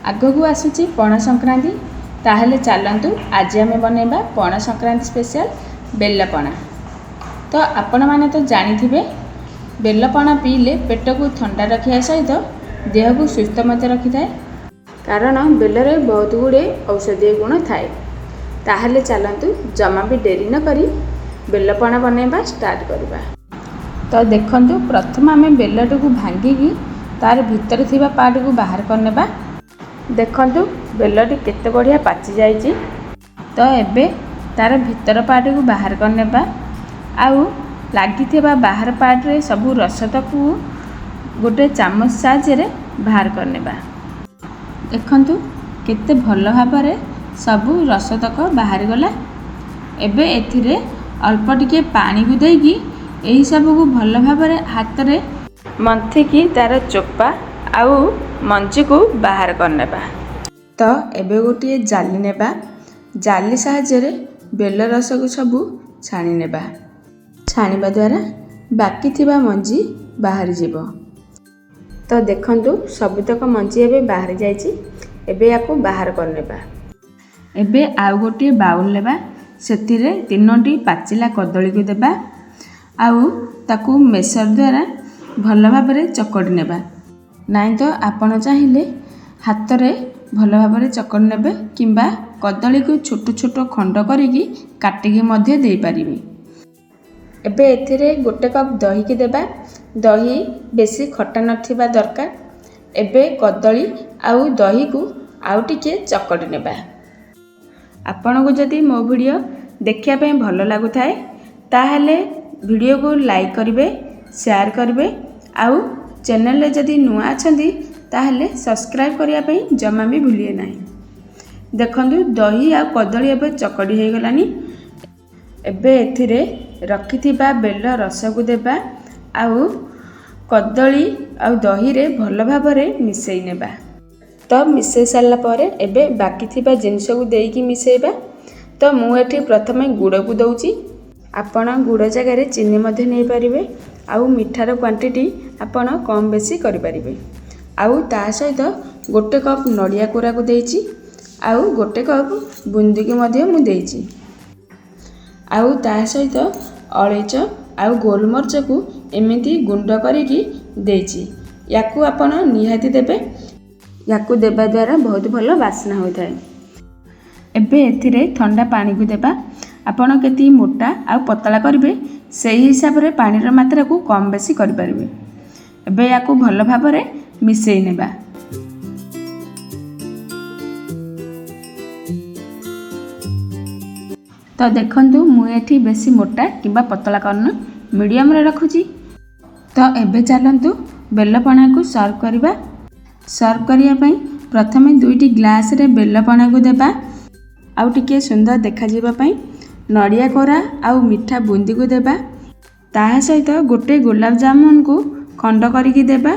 ଆଗକୁ ଆସୁଛି ପଣା ସଂକ୍ରାନ୍ତି। ତାହେଲେ ଚାଲନ୍ତୁ ଆଜି ଆମେ ବନେଇବା ପଣା ସଂକ୍ରାନ୍ତି ସ୍ପେଶାଲ ବେଲପଣା। ତ ଆପଣମାନେ ତ ଜାଣିଥିବେ ବେଲପଣା ପିଇଲେ ପେଟକୁ ଥଣ୍ଡା ରଖିବା ସହିତ ଦେହକୁ ସୁସ୍ଥ ମଧ୍ୟ ରଖିଥାଏ, କାରଣ ବେଲରେ ବହୁତ ଗୁଡ଼ିଏ ଔଷଧୀୟ ଗୁଣ ଥାଏ। ତାହେଲେ ଚାଲନ୍ତୁ ଜମା ବି ଡେରି ନ କରି ବେଲପଣା ବନେଇବା ଷ୍ଟାର୍ଟ କରିବା। ତ ଦେଖନ୍ତୁ ପ୍ରଥମେ ଆମେ ବେଲଟିକୁ ଭାଙ୍ଗିକି ତାର ଭିତରେ ଥିବା ପାର୍ଟକୁ ବାହାର କରିନେବା। ଦେଖନ୍ତୁ ବେଲଟି କେତେ ବଢ଼ିଆ ପାଚି ଯାଇଛି। ତ ଏବେ ତାର ଭିତର ପାର୍ଟକୁ ବାହାର କରିନେବା, ଆଉ ଲାଗିଥିବା ବାହାର ପାର୍ଟରେ ସବୁ ରସତକୁ ଗୋଟେ ଚାମଚ ସାହାଯ୍ୟରେ ବାହାର କରିନେବା। ଦେଖନ୍ତୁ କେତେ ଭଲ ଭାବରେ ସବୁ ରସତକ ବାହାରିଗଲା। ଏବେ ଏଥିରେ ଅଳ୍ପ ଟିକେ ପାଣିକୁ ଦେଇକି ଏହି ସବୁକୁ ଭଲ ଭାବରେ ହାତରେ ମନ୍ଥିକି ତାର ଚୋପା ଆଉ ମଞ୍ଜିକୁ ବାହାର କରିନେବା। ତ ଏବେ ଗୋଟିଏ ଜାଲି ନେବା। ଜାଲି ସାହାଯ୍ୟରେ ବେଲ ରସକୁ ସବୁ ଛାଣି ନେବା। ଛାଣିବା ଦ୍ୱାରା ବାକି ଥିବା ମଞ୍ଜି ବାହାରିଯିବ। ତ ଦେଖନ୍ତୁ ସବୁତକ ମଞ୍ଜି ଏବେ ବାହାରି ଯାଇଛି। ଏବେ ୟାକୁ ବାହାର କରିନେବା। ଏବେ ଆଉ ଗୋଟିଏ ବାଉଲ୍ ନେବା। ସେଥିରେ 3ଟି ପାଚିଲା କଦଳୀକୁ ଦେବା, ଆଉ ତାକୁ ମେସର ଦ୍ୱାରା ଭଲ ଭାବରେ ଚକଟି ନେବା। ନାଇଁ ତ ଆପଣ ଚାହିଁଲେ ହାତରେ ଭଲ ଭାବରେ ଚକଟି ନେବେ, କିମ୍ବା କଦଳୀକୁ ଛୋଟ ଛୋଟ ଖଣ୍ଡ କରିକି କାଟିକି ମଧ୍ୟ ଦେଇପାରିବେ। ଏବେ ଏଥିରେ 1 କପ୍ ଦହିକି ଦେବା। ଦହି ବେଶୀ ଖଟା ନଥିବା ଦରକାର। ଏବେ କଦଳୀ ଆଉ ଦହିକୁ ଆଉ ଟିକେ ଚକଟି ନେବା। ଆପଣଙ୍କୁ ଯଦି ମୋ ଭିଡ଼ିଓ ଦେଖିବା ପାଇଁ ଭଲ ଲାଗୁଥାଏ ତାହେଲେ ଭିଡ଼ିଓକୁ ଲାଇକ୍ କରିବେ, ସେୟାର କରିବେ, ଆଉ ଚ୍ୟାନେଲରେ ଯଦି ନୂଆ ଅଛନ୍ତି ତାହେଲେ ସବସ୍କ୍ରାଇବ୍ କରିବା ପାଇଁ ଜମା ବି ଭୁଲିବେ ନାହିଁ। ଦେଖନ୍ତୁ ଦହି ଆଉ କଦଳୀ ଏବେ ଚକଟି ହୋଇଗଲାଣି। ଏବେ ଏଥିରେ ରଖିଥିବା ବେଲ ରସକୁ ଦେବା, ଆଉ କଦଳୀ ଆଉ ଦହିରେ ଭଲ ଭାବରେ ମିଶାଇ ନେବା। ତ ମିଶାଇ ସାରିଲା ପରେ ଏବେ ବାକି ଥିବା ଜିନିଷକୁ ଦେଇକି ମିଶାଇବା। ତ ମୁଁ ଏଠି ପ୍ରଥମେ ଗୁଡ଼କୁ ଦେଉଛି। ଆପଣ ଗୁଡ଼ ଜାଗାରେ ଚିନି ମଧ୍ୟ ନେଇପାରିବେ, ଆଉ ମିଠାର କ୍ୱାଣ୍ଟିଟି ଆପଣ କମ୍ ବେଶୀ କରିପାରିବେ। ଆଉ ତା ସହିତ 1 କପ୍ ନଡ଼ିଆ କୋରାକୁ ଦେଇଛି, ଆଉ 1 କପ୍ ବୁନ୍ଦିକୁ ମଧ୍ୟ ମୁଁ ଦେଇଛି, ଆଉ ତା ସହିତ ଅଳେଇଚ ଆଉ ଗୋଲମରିଚକୁ ଏମିତି ଗୁଣ୍ଡ କରିକି ଦେଇଛି। ୟାକୁ ଆପଣ ନିହାତି ଦେବେ। ୟାକୁ ଦେବା ଦ୍ୱାରା ବହୁତ ଭଲ ବାସ୍ନା ହୋଇଥାଏ। ଏବେ ଏଥିରେ ଥଣ୍ଡା ପାଣିକୁ ଦେବା। ଆପଣ କେତିକି ମୋଟା ଆଉ ପତଳା କରିବେ ସେହି ହିସାବରେ ପାଣିର ମାତ୍ରାକୁ କମ୍ ବେଶୀ କରିପାରିବେ। ଏବେ ୟାକୁ ଭଲ ଭାବରେ ମିଶାଇ ନେବା। ତ ଦେଖନ୍ତୁ ମୁଁ ଏଠି ବେଶୀ ମୋଟା କିମ୍ବା ପତଳା କରିନି, ମିଡ଼ିୟମରେ ରଖୁଛି। ତ ଏବେ ଚାଲନ୍ତୁ ବେଲପଣାକୁ ସର୍ଭ କରିବା। ସର୍ଭ କରିବା ପାଇଁ ପ୍ରଥମେ 2ଟି ଗ୍ଲାସରେ ବେଲପଣାକୁ ଦେବା, ଆଉ ଟିକେ ସୁନ୍ଦର ଦେଖାଯିବା ପାଇଁ ନଡ଼ିଆ କୋରା ଆଉ ମିଠା ବୁନ୍ଦିକୁ ଦେବା। ତାହା ସହିତ 1 ଗୋଲାପଜାମୁନକୁ ଖଣ୍ଡ କରିକି ଦେବା,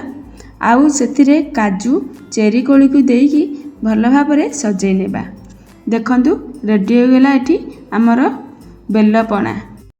ଆଉ ସେଥିରେ କାଜୁ ଚେରି କୋଳିକୁ ଦେଇକି ଭଲ ଭାବରେ ସଜେଇ ନେବା। ଦେଖନ୍ତୁ ରେଡ଼ି ହୋଇଗଲା ଏଠି ଆମର ବେଲପଣା।